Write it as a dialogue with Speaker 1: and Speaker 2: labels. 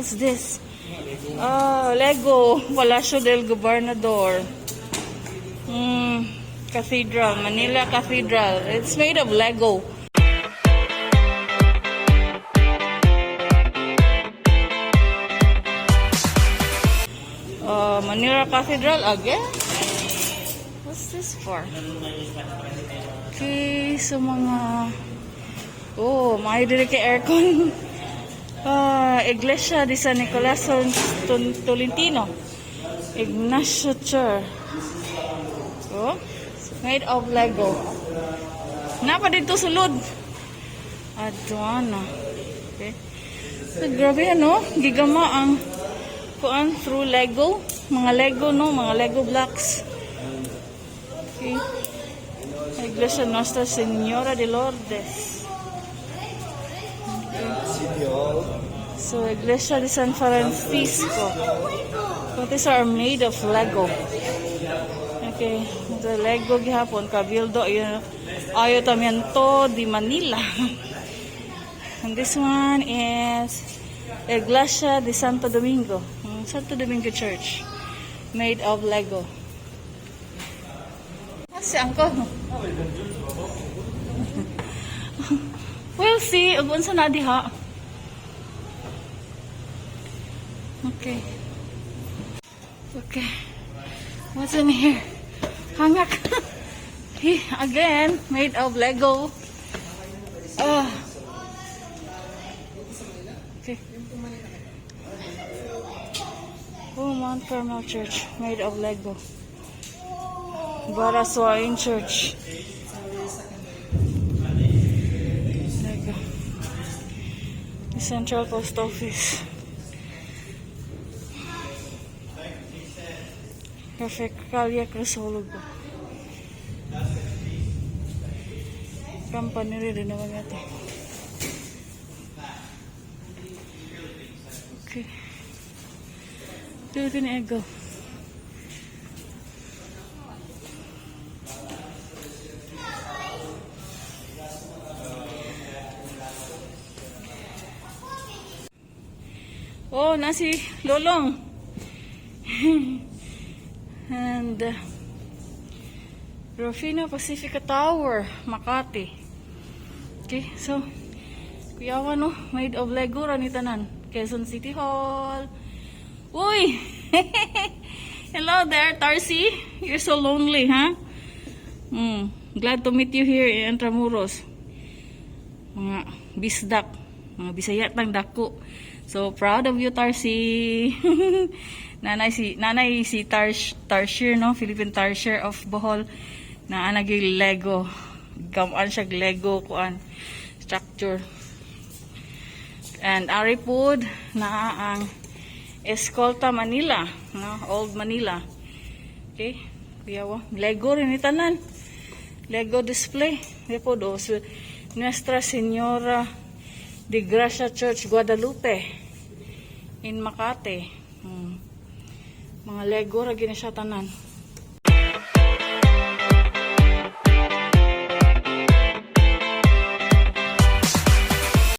Speaker 1: What's this? Oh, Lego. Palacio del Gobernador. Cathedral. Manila Cathedral. It's made of Lego. Manila Cathedral again? What's this for? Okay, so mga... Oh, may dili kay aircon. Iglesia de San Nicolas Tolentino. Ignacio Church. Oh, made of Lego. Napa dito sulod? Aduana. Okay. So, grabe ano, gigama ang kuan through Lego. Mga Lego, no? Mga Lego blocks. Okay. Iglesia Nuestra Señora de Lourdes. Okay. So, Iglesia de San Francisco. So, these are made of Lego. Okay. The Lego gihapon. Cabildo Ayuntamiento de Manila. And this one is Iglesia de Santo Domingo. Santo Domingo Church. Made of Lego. Si Uncle. We'll see. Ug unsa na diha. Okay. Okay. What's in here? Hangak. Again, made of Lego. Okay. Oh, Mount Carmel Church, made of Lego. Baraswain Church. Lego. The Central Post Office. Perfect Calia Crisologo. Campanile din naman ito. Okay. Dito na ego. Oh, nasi Lolong. And Rufino Pacifica Tower, Makati. Okay, so kuyawa no, made of Lego ranitanan. Quezon City Hall. Uy! Hello there, Tarsi. You're so lonely, huh? Glad to meet you here in Intramuros. Mga bisdak, mga bisayat ng dako. So proud of you, Tarsi. nanay si Tarsier, no? Philippine Tarsier of Bohol. Na anagay Lego. Gamaan siya Lego kuan structure. And Aripod na ang Escolta Manila, no? Old Manila. Okay? Kuyawa. Lego rin itanan. Lego display. Depo do. So, Nuestra Señora de Gracia Church, Guadalupe. In Makati. Mga Lego ra gina siya tanan.